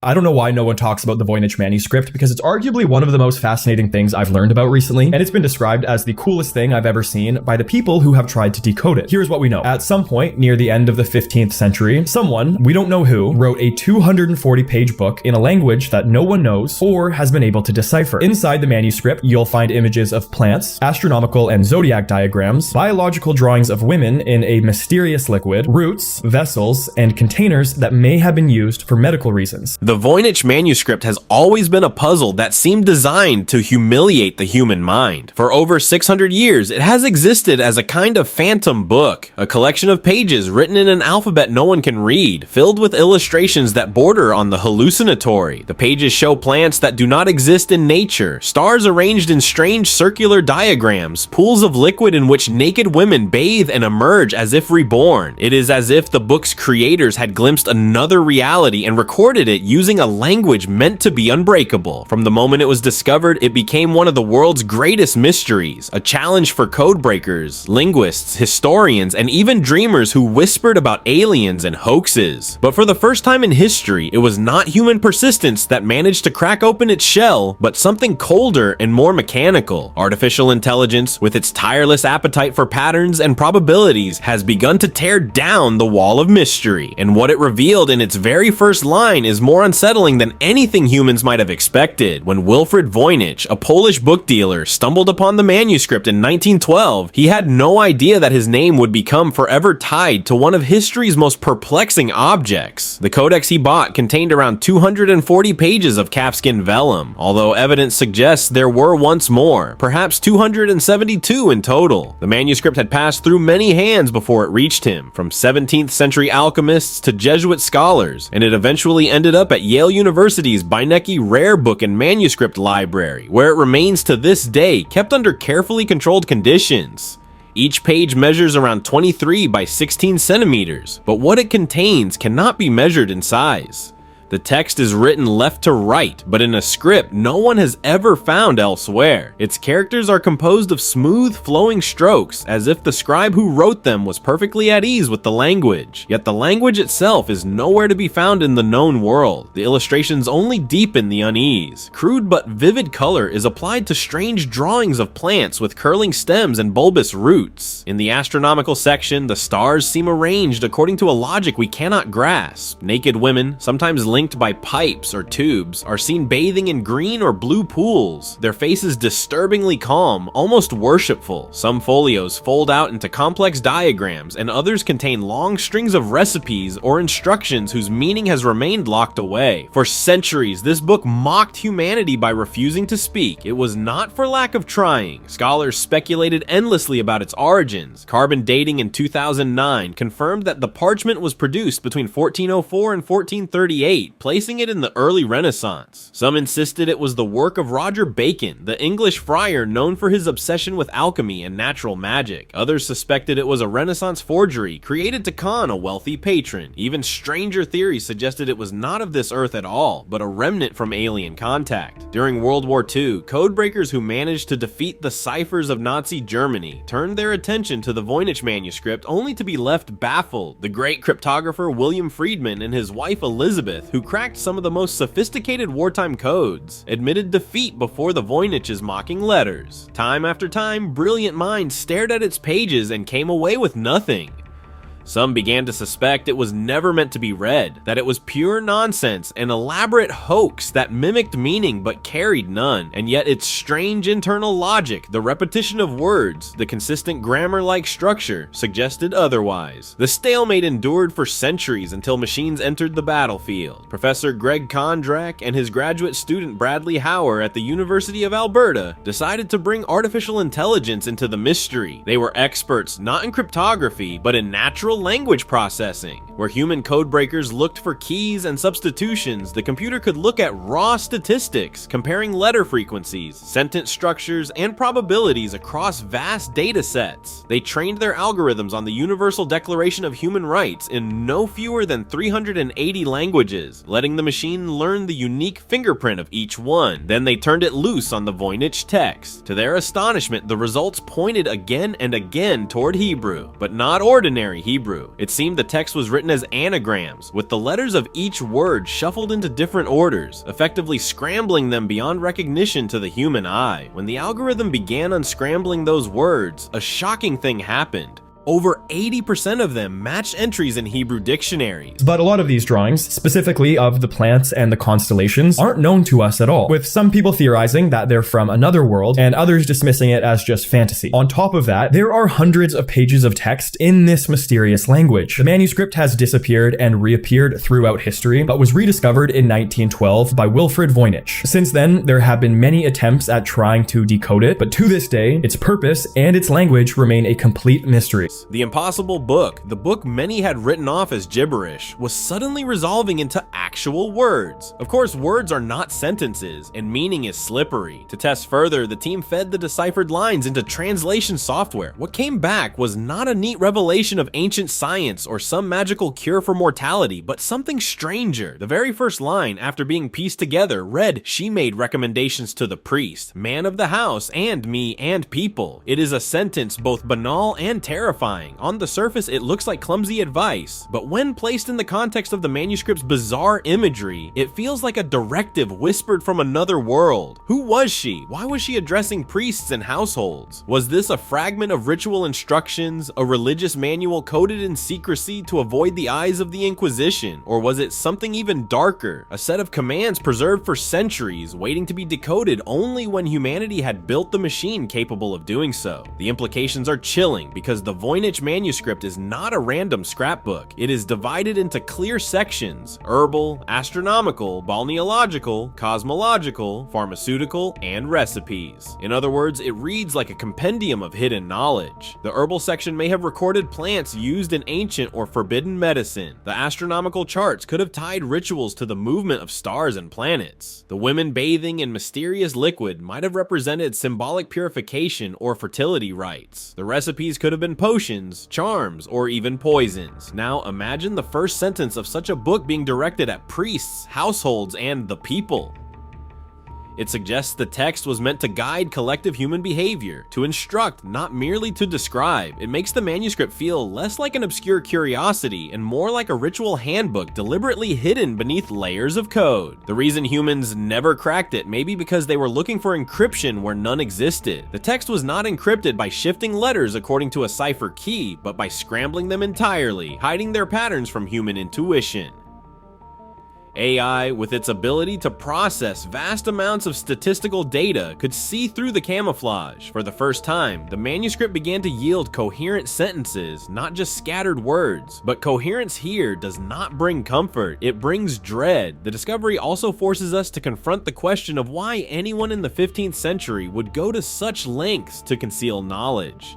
I don't know why no one talks about the Voynich Manuscript, because it's arguably one of the most fascinating things I've learned about recently, and it's been described as the coolest thing I've ever seen by the people who have tried to decode it. Here's what we know. At some point near the end of the 15th century, someone, we don't know who, wrote a 240-page book in a language that no one knows or has been able to decipher. Inside the manuscript, you'll find images of plants, astronomical and zodiac diagrams, biological drawings of women in a mysterious liquid, roots, vessels, and containers that may have been used for medical reasons. The Voynich Manuscript has always been a puzzle that seemed designed to humiliate the human mind. For over 600 years, it has existed as a kind of phantom book, a collection of pages written in an alphabet no one can read, filled with illustrations that border on the hallucinatory. The pages show plants that do not exist in nature, stars arranged in strange circular diagrams, pools of liquid in which naked women bathe and emerge as if reborn. It is as if the book's creators had glimpsed another reality and recorded it using a language meant to be unbreakable. From the moment it was discovered, it became one of the world's greatest mysteries, a challenge for code breakers, linguists, historians, and even dreamers who whispered about aliens and hoaxes. But for the first time in history, it was not human persistence that managed to crack open its shell, but something colder and more mechanical. Artificial intelligence, with its tireless appetite for patterns and probabilities, has begun to tear down the wall of mystery, and what it revealed in its very first line is more unsettling than anything humans might have expected. When Wilfred Voynich, a Polish book dealer, stumbled upon the manuscript in 1912, he had no idea that his name would become forever tied to one of history's most perplexing objects. The codex he bought contained around 240 pages of calfskin vellum, although evidence suggests there were once more, perhaps 272 in total. The manuscript had passed through many hands before it reached him, from 17th century alchemists to Jesuit scholars, and it eventually ended up at Yale University's Beinecke Rare Book and Manuscript Library, where it remains to this day, kept under carefully controlled conditions. Each page measures around 23 by 16 centimeters, but what it contains cannot be measured in size. The text is written left to right, but in a script no one has ever found elsewhere. Its characters are composed of smooth, flowing strokes, as if the scribe who wrote them was perfectly at ease with the language. Yet the language itself is nowhere to be found in the known world. The illustrations only deepen the unease. Crude but vivid color is applied to strange drawings of plants with curling stems and bulbous roots. In the astronomical section, the stars seem arranged according to a logic we cannot grasp. Naked women, sometimes linked by pipes or tubes, are seen bathing in green or blue pools, their faces disturbingly calm, almost worshipful. Some folios fold out into complex diagrams, and others contain long strings of recipes or instructions whose meaning has remained locked away. For centuries, this book mocked humanity by refusing to speak. It was not for lack of trying. Scholars speculated endlessly about its origins. Carbon dating in 2009 confirmed that the parchment was produced between 1404 and 1438, placing it in the early Renaissance. Some insisted it was the work of Roger Bacon, the English friar known for his obsession with alchemy and natural magic. Others suspected it was a Renaissance forgery created to con a wealthy patron. Even stranger theories suggested it was not of this earth at all, but a remnant from alien contact. During World War II, codebreakers who managed to defeat the ciphers of Nazi Germany turned their attention to the Voynich Manuscript, only to be left baffled. The great cryptographer William Friedman and his wife Elizabeth, who cracked some of the most sophisticated wartime codes, admitted defeat before the Voynich's mocking letters. Time after time, brilliant minds stared at its pages and came away with nothing. Some began to suspect it was never meant to be read, that it was pure nonsense, an elaborate hoax that mimicked meaning but carried none. And yet its strange internal logic, the repetition of words, the consistent grammar-like structure, suggested otherwise. The stalemate endured for centuries until machines entered the battlefield. Professor Greg Kondrak and his graduate student Bradley Hauer at the University of Alberta decided to bring artificial intelligence into the mystery. They were experts not in cryptography, but in natural language processing. Where human codebreakers looked for keys and substitutions, the computer could look at raw statistics, comparing letter frequencies, sentence structures, and probabilities across vast data sets. They trained their algorithms on the Universal Declaration of Human Rights in no fewer than 380 languages, letting the machine learn the unique fingerprint of each one. Then they turned it loose on the Voynich text. To their astonishment, the results pointed again and again toward Hebrew, but not ordinary Hebrew Hebrew. It seemed the text was written as anagrams, with the letters of each word shuffled into different orders, effectively scrambling them beyond recognition to the human eye. When the algorithm began unscrambling those words, a shocking thing happened. Over 80% of them matched entries in Hebrew dictionaries. But a lot of these drawings, specifically of the plants and the constellations, aren't known to us at all, with some people theorizing that they're from another world and others dismissing it as just fantasy. On top of that, there are hundreds of pages of text in this mysterious language. The manuscript has disappeared and reappeared throughout history, but was rediscovered in 1912 by Wilfred Voynich. Since then, there have been many attempts at trying to decode it, but to this day, its purpose and its language remain a complete mystery. The Impossible Book, the book many had written off as gibberish, was suddenly resolving into actual words. Of course, words are not sentences, and meaning is slippery. To test further, the team fed the deciphered lines into translation software. What came back was not a neat revelation of ancient science or some magical cure for mortality, but something stranger. The very first line, after being pieced together, read, "She made recommendations to the priest, man of the house, and me and people." It is a sentence both banal and terrifying. On the surface, it looks like clumsy advice, but when placed in the context of the manuscript's bizarre imagery, it feels like a directive whispered from another world. Who was she? Why was she addressing priests and households? Was this a fragment of ritual instructions, a religious manual coded in secrecy to avoid the eyes of the Inquisition? Or was it something even darker, a set of commands preserved for centuries, waiting to be decoded only when humanity had built the machine capable of doing so? The implications are chilling, because the Voynich Manuscript is not a random scrapbook. It is divided into clear sections: herbal, astronomical, balneological, cosmological, pharmaceutical, and recipes. In other words, it reads like a compendium of hidden knowledge. The herbal section may have recorded plants used in ancient or forbidden medicine. The astronomical charts could have tied rituals to the movement of stars and planets. The women bathing in mysterious liquid might have represented symbolic purification or fertility rites. The recipes could have been potions, charms, or even poisons. Now imagine the first sentence of such a book being directed at priests, households, and the people. It suggests the text was meant to guide collective human behavior, to instruct, not merely to describe. It makes the manuscript feel less like an obscure curiosity and more like a ritual handbook deliberately hidden beneath layers of code. The reason humans never cracked it may be because they were looking for encryption where none existed. The text was not encrypted by shifting letters according to a cipher key, but by scrambling them entirely, hiding their patterns from human intuition. AI, with its ability to process vast amounts of statistical data, could see through the camouflage. For the first time, the manuscript began to yield coherent sentences, not just scattered words. But coherence here does not bring comfort, it brings dread. The discovery also forces us to confront the question of why anyone in the 15th century would go to such lengths to conceal knowledge.